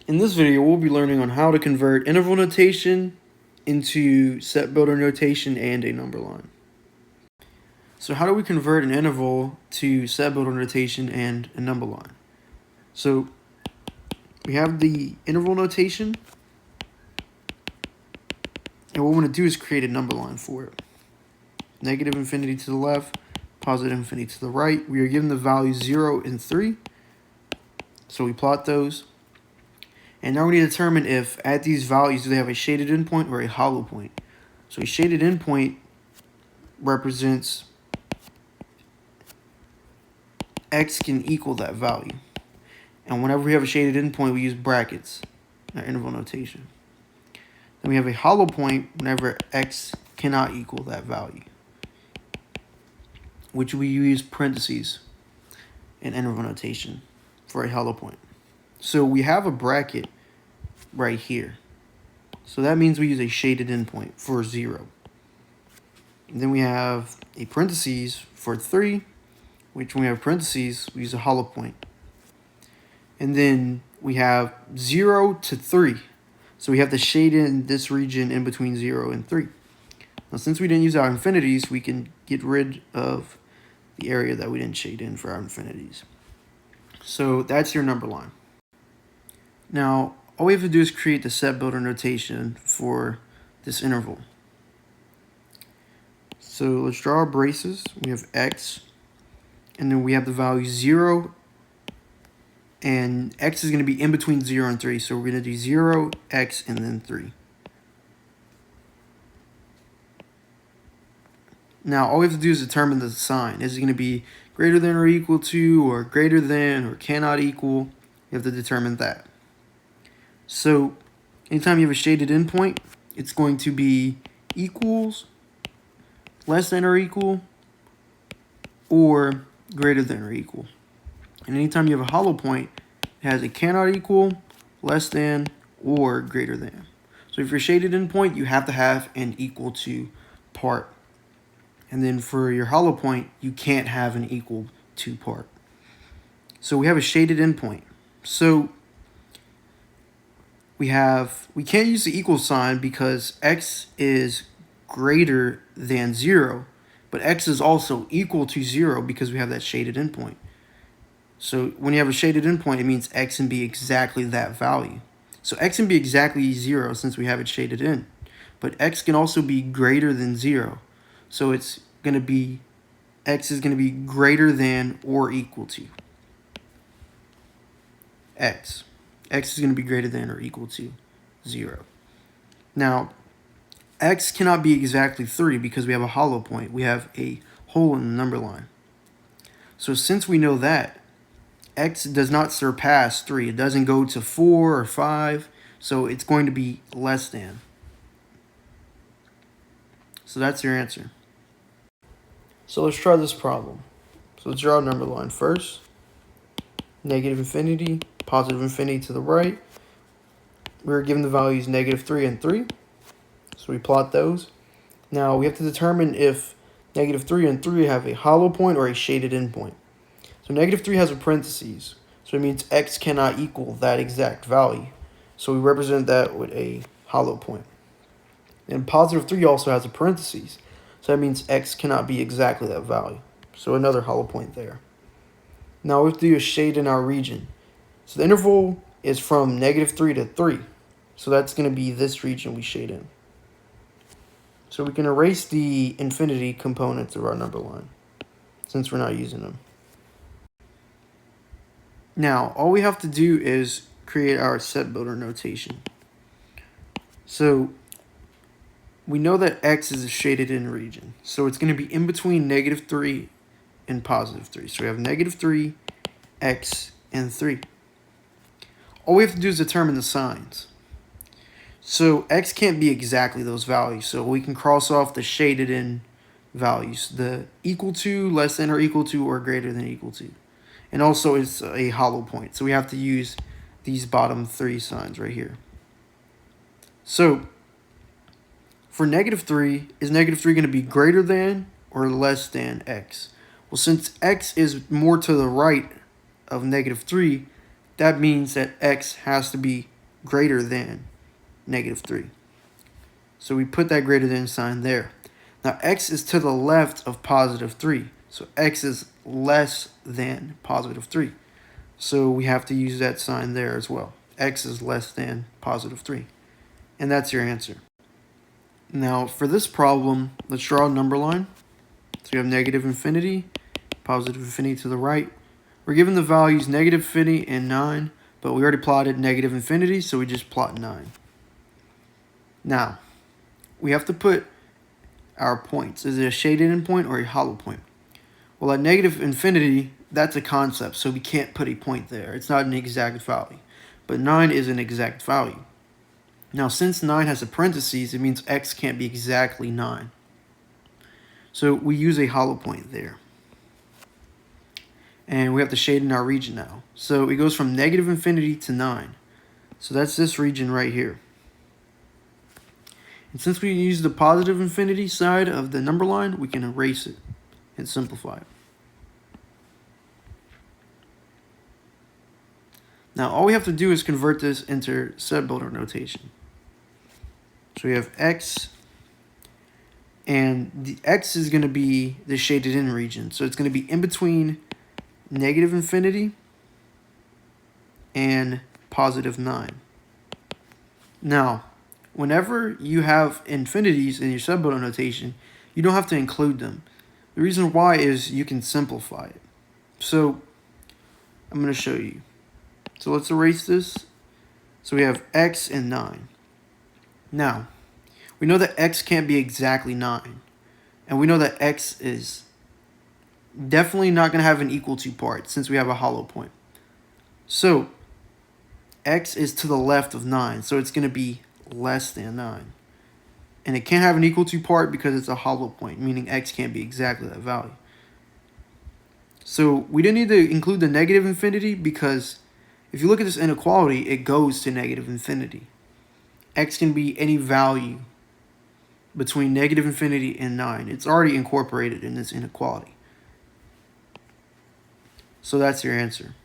In this video, we'll be learning on how to convert interval notation into set builder notation and a number line. So how do we convert an interval to set builder notation and a number line? So we have the interval notation, and what we want to do is create a number line for it. Negative infinity to the left, positive infinity to the right. We are given the values 0 and 3, so we plot those. And now we need to determine if at these values, do they have a shaded endpoint or a hollow point. So a shaded endpoint represents x can equal that value. And whenever we have a shaded endpoint, we use brackets in our interval notation. Then we have a hollow point whenever x cannot equal that value, which we use parentheses in interval notation for a hollow point. So we have a bracket right here. So that means we use a shaded endpoint for 0. And then we have a parentheses for 3, which when we have parentheses, we use a hollow point. And then we have 0 to 3. So we have the shade in this region in between 0 and 3. Now, since we didn't use our infinities, we can get rid of the area that we didn't shade in for our infinities. So that's your number line. Now, all we have to do is create the set builder notation for this interval. So let's draw our braces. We have x, and then we have the value 0, and x is going to be in between 0 and 3. So we're going to do 0, x, and then 3. Now, all we have to do is determine the sign. Is it going to be greater than or equal to, or greater than, or cannot equal? You have to determine that. So anytime you have a shaded endpoint, it's going to be equals, less than or equal, or greater than or equal. And anytime you have a hollow point, it has a cannot equal, less than, or greater than. So if you're shaded endpoint, you have to have an equal to part. And then for your hollow point, you can't have an equal to part. So we have a shaded endpoint. So we can't use the equal sign because x is greater than 0, but x is also equal to 0 because we have that shaded endpoint. So when you have a shaded endpoint, it means x can be exactly that value. So x can be exactly 0 since we have it shaded in, but x can also be greater than 0. So it's going to be, x is going to be greater than or equal to x. X is going to be greater than or equal to 0. Now, x cannot be exactly 3 because we have a hollow point. We have a hole in the number line. So since we know that, x does not surpass 3. It doesn't go to 4 or 5, so it's going to be less than. So that's your answer. So let's try this problem. So let's draw a number line first. Negative infinity, positive infinity to the right. We're given the values negative 3 and 3. So we plot those. Now we have to determine if negative 3 and 3 have a hollow point or a shaded endpoint. So negative 3 has a parentheses. So it means x cannot equal that exact value. So we represent that with a hollow point. And positive 3 also has a parentheses. So that means x cannot be exactly that value. So another hollow point there. Now we have to do a shade in our region. So the interval is from negative 3 to 3. So that's going to be this region we shade in. So we can erase the infinity components of our number line since we're not using them. Now, all we have to do is create our set builder notation. So we know that x is a shaded in region. So it's going to be in between negative 3 and positive 3. So we have negative 3, x, and 3. All we have to do is determine the signs. So x can't be exactly those values. So we can cross off the shaded in values. The equal to, less than or equal to, or greater than equal to. And also it's a hollow point. So we have to use these bottom 3 signs right here. So for negative 3, is negative 3 going to be greater than or less than x? Well, since x is more to the right of negative 3, that means that x has to be greater than negative 3. So we put that greater than sign there. Now x is to the left of positive 3. So x is less than positive 3. So we have to use that sign there as well. X is less than positive 3. And that's your answer. Now for this problem, let's draw a number line. So you have negative infinity, positive infinity to the right. We're given the values negative infinity and 9, but we already plotted negative infinity, so we just plot 9. Now, we have to put our points. Is it a shaded in point or a hollow point? Well, at negative infinity, that's a concept, so we can't put a point there. It's not an exact value. But 9 is an exact value. Now, since 9 has a parentheses, it means x can't be exactly 9. So we use a hollow point there. And we have to shade in our region now. So it goes from negative infinity to 9. So that's this region right here. And since we use the positive infinity side of the number line, we can erase it and simplify it. Now all we have to do is convert this into set builder notation. So we have x, and the x is going to be the shaded in region. So it's going to be in between negative infinity and positive 9. Now, whenever you have infinities in your subbuilder notation, you don't have to include them. The reason why is you can simplify it. So I'm going to show you. So let's erase this. So we have x and 9. Now, we know that x can't be exactly 9. And we know that x is definitely not going to have an equal to part since we have a hollow point. So x is to the left of 9, so it's going to be less than 9. And it can't have an equal to part because it's a hollow point, meaning x can't be exactly that value. So we didn't need to include the negative infinity because if you look at this inequality, it goes to negative infinity. X can be any value between negative infinity and 9. It's already incorporated in this inequality. So that's your answer.